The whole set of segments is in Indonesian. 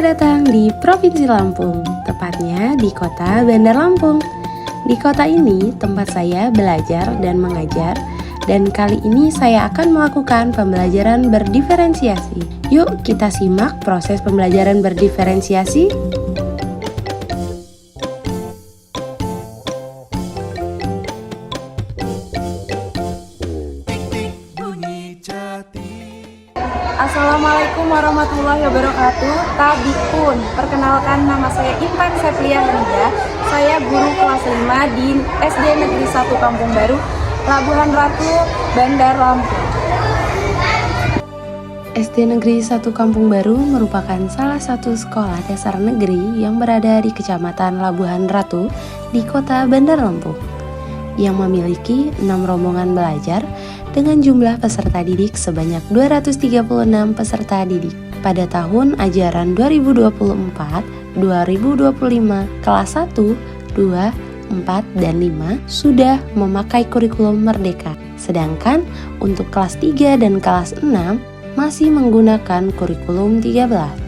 Selamat datang di Provinsi Lampung, tepatnya di kota Bandar Lampung. Di kota ini tempat saya belajar dan mengajar, dan kali ini saya akan melakukan pembelajaran berdiferensiasi. Yuk kita simak proses pembelajaran berdiferensiasi. Assalamualaikum warahmatullahi wabarakatuh. Tabipun, perkenalkan nama saya Intan Seplia Hamida. Saya guru kelas 5 di SD Negeri 1 Kampung Baru, Labuhan Ratu, Bandar Lampung. SD Negeri 1 Kampung Baru merupakan salah satu sekolah dasar negeri yang berada di Kecamatan Labuhan Ratu di Kota Bandar Lampung, yang memiliki 6 rombongan belajar dengan jumlah peserta didik sebanyak 236 peserta didik. Pada tahun ajaran 2024-2025 kelas 1, 2, 4, dan 5 sudah memakai kurikulum Merdeka. Sedangkan untuk kelas 3 dan kelas 6 masih menggunakan kurikulum 13.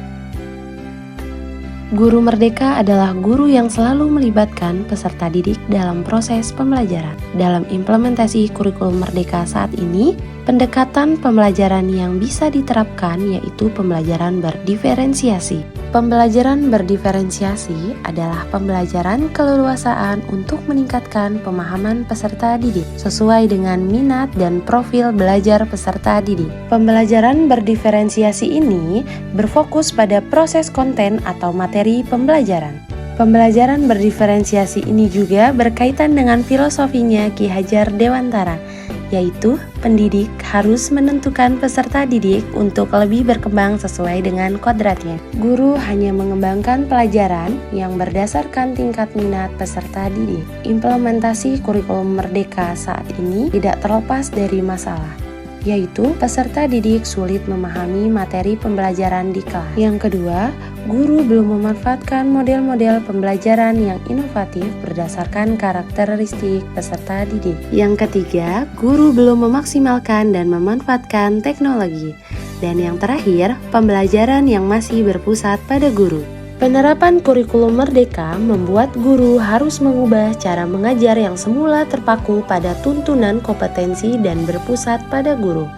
Guru Merdeka adalah guru yang selalu melibatkan peserta didik dalam proses pembelajaran. Dalam implementasi kurikulum Merdeka saat ini, pendekatan pembelajaran yang bisa diterapkan yaitu pembelajaran berdiferensiasi. Pembelajaran berdiferensiasi adalah pembelajaran keleluasaan untuk meningkatkan pemahaman peserta didik sesuai dengan minat dan profil belajar peserta didik. Pembelajaran berdiferensiasi ini berfokus pada proses konten atau materi pembelajaran. Pembelajaran berdiferensiasi ini juga berkaitan dengan filosofinya Ki Hajar Dewantara, yaitu pendidik harus menentukan peserta didik untuk lebih berkembang sesuai dengan kodratnya. Guru hanya mengembangkan pelajaran yang berdasarkan tingkat minat peserta didik. Implementasi kurikulum Merdeka saat ini tidak terlepas dari masalah, yaitu peserta didik sulit memahami materi pembelajaran di kelas. Yang kedua, guru belum memanfaatkan model-model pembelajaran yang inovatif berdasarkan karakteristik peserta didik. Yang ketiga, guru belum memaksimalkan dan memanfaatkan teknologi. Dan yang terakhir, pembelajaran yang masih berpusat pada guru. Penerapan kurikulum Merdeka membuat guru harus mengubah cara mengajar yang semula terpaku pada tuntunan kompetensi dan berpusat pada guru.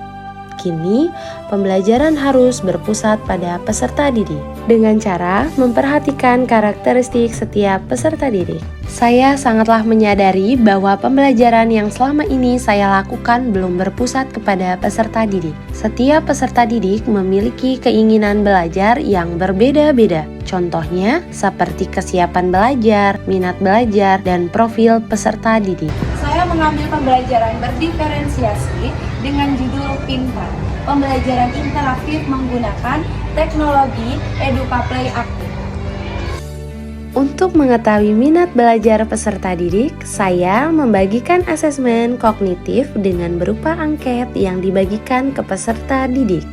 Kini, pembelajaran harus berpusat pada peserta didik dengan cara memperhatikan karakteristik setiap peserta didik. Saya sangatlah menyadari bahwa pembelajaran yang selama ini saya lakukan belum berpusat kepada peserta didik. Setiap peserta didik memiliki keinginan belajar yang berbeda-beda. Contohnya, seperti kesiapan belajar, minat belajar, dan profil peserta didik. Saya mengambil pembelajaran berdiferensiasi dengan judul Pintar. Pembelajaran interaktif menggunakan teknologi EducaPlay Aktif. Untuk mengetahui minat belajar peserta didik, saya membagikan asesmen kognitif dengan berupa angket yang dibagikan ke peserta didik.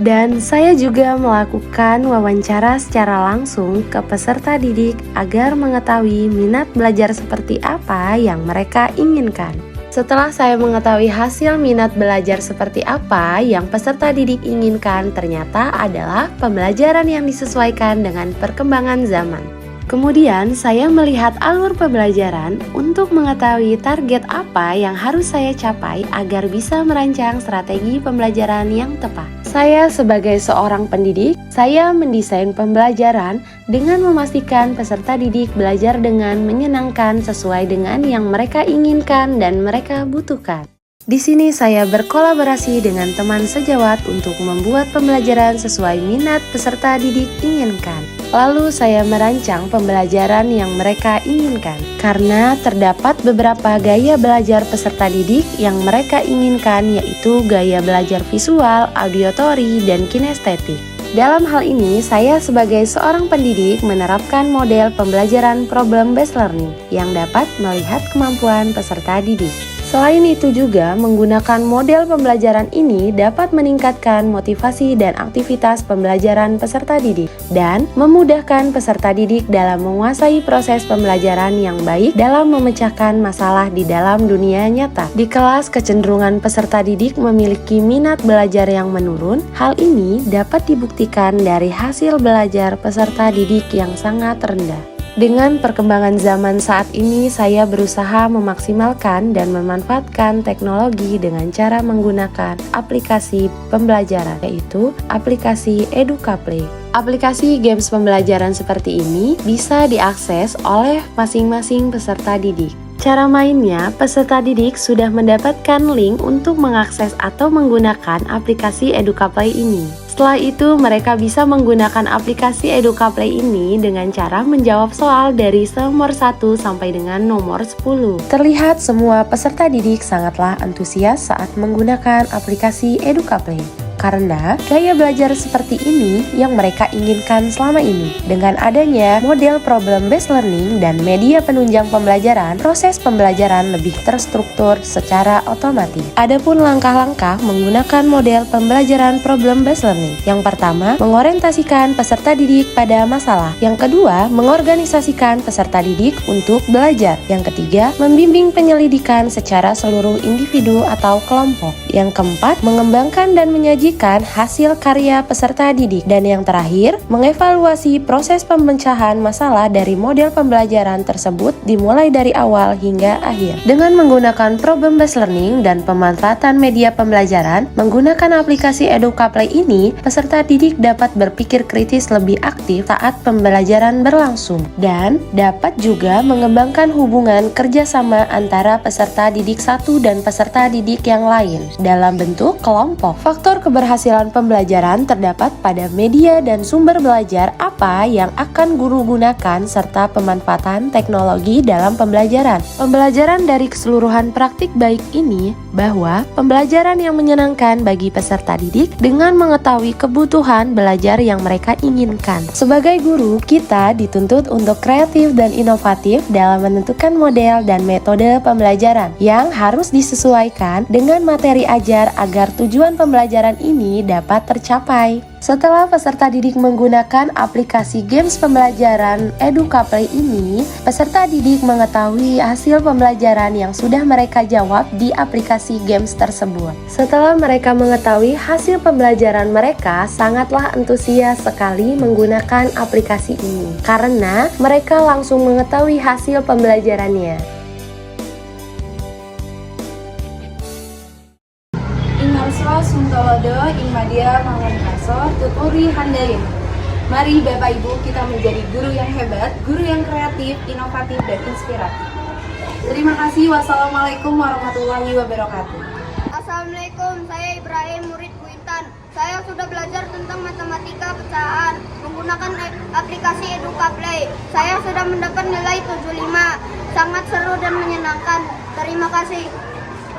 Dan saya juga melakukan wawancara secara langsung ke peserta didik agar mengetahui minat belajar seperti apa yang mereka inginkan. Setelah saya mengetahui hasil minat belajar seperti apa yang peserta didik inginkan, ternyata adalah pembelajaran yang disesuaikan dengan perkembangan zaman. Kemudian saya melihat alur pembelajaran untuk mengetahui target apa yang harus saya capai agar bisa merancang strategi pembelajaran yang tepat. Saya sebagai seorang pendidik, saya mendesain pembelajaran dengan memastikan peserta didik belajar dengan menyenangkan sesuai dengan yang mereka inginkan dan mereka butuhkan. Di sini saya berkolaborasi dengan teman sejawat untuk membuat pembelajaran sesuai minat peserta didik inginkan. Lalu saya merancang pembelajaran yang mereka inginkan. Karena terdapat beberapa gaya belajar peserta didik yang mereka inginkan, yaitu gaya belajar visual, auditory, dan kinestetik. Dalam hal ini, saya sebagai seorang pendidik menerapkan model pembelajaran problem-based learning yang dapat melihat kemampuan peserta didik. Selain itu juga, menggunakan model pembelajaran ini dapat meningkatkan motivasi dan aktivitas pembelajaran peserta didik dan memudahkan peserta didik dalam menguasai proses pembelajaran yang baik dalam memecahkan masalah di dalam dunia nyata. Di kelas, kecenderungan peserta didik memiliki minat belajar yang menurun. Hal ini dapat dibuktikan dari hasil belajar peserta didik yang sangat rendah. Dengan perkembangan zaman saat ini, saya berusaha memaksimalkan dan memanfaatkan teknologi dengan cara menggunakan aplikasi pembelajaran, yaitu aplikasi EducaPlay. Aplikasi games pembelajaran seperti ini bisa diakses oleh masing-masing peserta didik. Cara mainnya, peserta didik sudah mendapatkan link untuk mengakses atau menggunakan aplikasi EducaPlay ini. Setelah itu, mereka bisa menggunakan aplikasi EducaPlay ini dengan cara menjawab soal dari nomor 1 sampai dengan nomor 10. Terlihat semua peserta didik sangatlah antusias saat menggunakan aplikasi EducaPlay. Karena gaya belajar seperti ini yang mereka inginkan selama ini. Dengan adanya model problem-based learning dan media penunjang pembelajaran, proses pembelajaran lebih terstruktur secara otomatis. Adapun langkah-langkah menggunakan model pembelajaran problem-based learning. Yang pertama, mengorientasikan peserta didik pada masalah. Yang kedua, mengorganisasikan peserta didik untuk belajar. Yang ketiga, membimbing penyelidikan secara seluruh individu atau kelompok. Yang keempat, mengembangkan dan menyajikan hasil karya peserta didik. Dan yang terakhir, mengevaluasi proses pemecahan masalah dari model pembelajaran tersebut dimulai dari awal hingga akhir. Dengan menggunakan problem-based learning dan pemanfaatan media pembelajaran, menggunakan aplikasi EducaPlay ini, peserta didik dapat berpikir kritis lebih aktif saat pembelajaran berlangsung dan dapat juga mengembangkan hubungan kerjasama antara peserta didik satu dan peserta didik yang lain dalam bentuk kelompok. Faktor keberhasilan pembelajaran terdapat pada media dan sumber belajar apa yang akan guru gunakan serta pemanfaatan teknologi dalam pembelajaran. Pembelajaran dari keseluruhan praktik baik ini bahwa pembelajaran yang menyenangkan bagi peserta didik dengan mengetahui kebutuhan belajar yang mereka inginkan. Sebagai guru, kita dituntut untuk kreatif dan inovatif dalam menentukan model dan metode pembelajaran yang harus disesuaikan dengan materi ajar agar tujuan pembelajaran ini dapat tercapai. Setelah peserta didik menggunakan aplikasi games pembelajaran EducaPlay ini, peserta didik mengetahui hasil pembelajaran yang sudah mereka jawab di aplikasi games tersebut. Setelah mereka mengetahui hasil pembelajaran mereka, sangatlah antusias sekali menggunakan aplikasi ini karena mereka langsung mengetahui hasil pembelajarannya. Ingalswa Suntolodo Ingmadia Mangunkaso Tuturi Handayan. Mari Bapak Ibu kita menjadi guru yang hebat, guru yang kreatif, inovatif, dan inspiratif. Terima kasih. Wassalamualaikum warahmatullahi wabarakatuh. Assalamualaikum, saya Ibrahim, murid Bu Intan. Saya sudah belajar tentang matematika pecahan menggunakan aplikasi EducaPlay. Saya sudah mendapat nilai 75. Sangat seru dan menyenangkan. Terima kasih.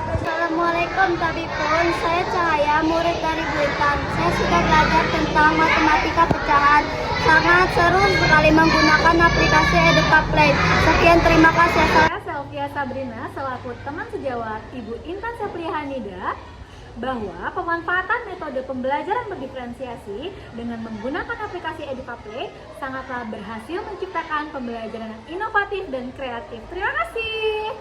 Assalamualaikum Tabipun, saya Cahaya, murid dari Bu Intan. Saya sudah belajar tentang matematika pecahan. Sangat seru sekali menggunakan aplikasi EducaPlay. Sekian, terima kasih. Saya Selvia Sabrina selaku teman sejawat Ibu Intan Seplihanida bahwa pemanfaatan metode pembelajaran berdiferensiasi dengan menggunakan aplikasi EducaPlay sangatlah berhasil menciptakan pembelajaran yang inovatif dan kreatif. Terima kasih.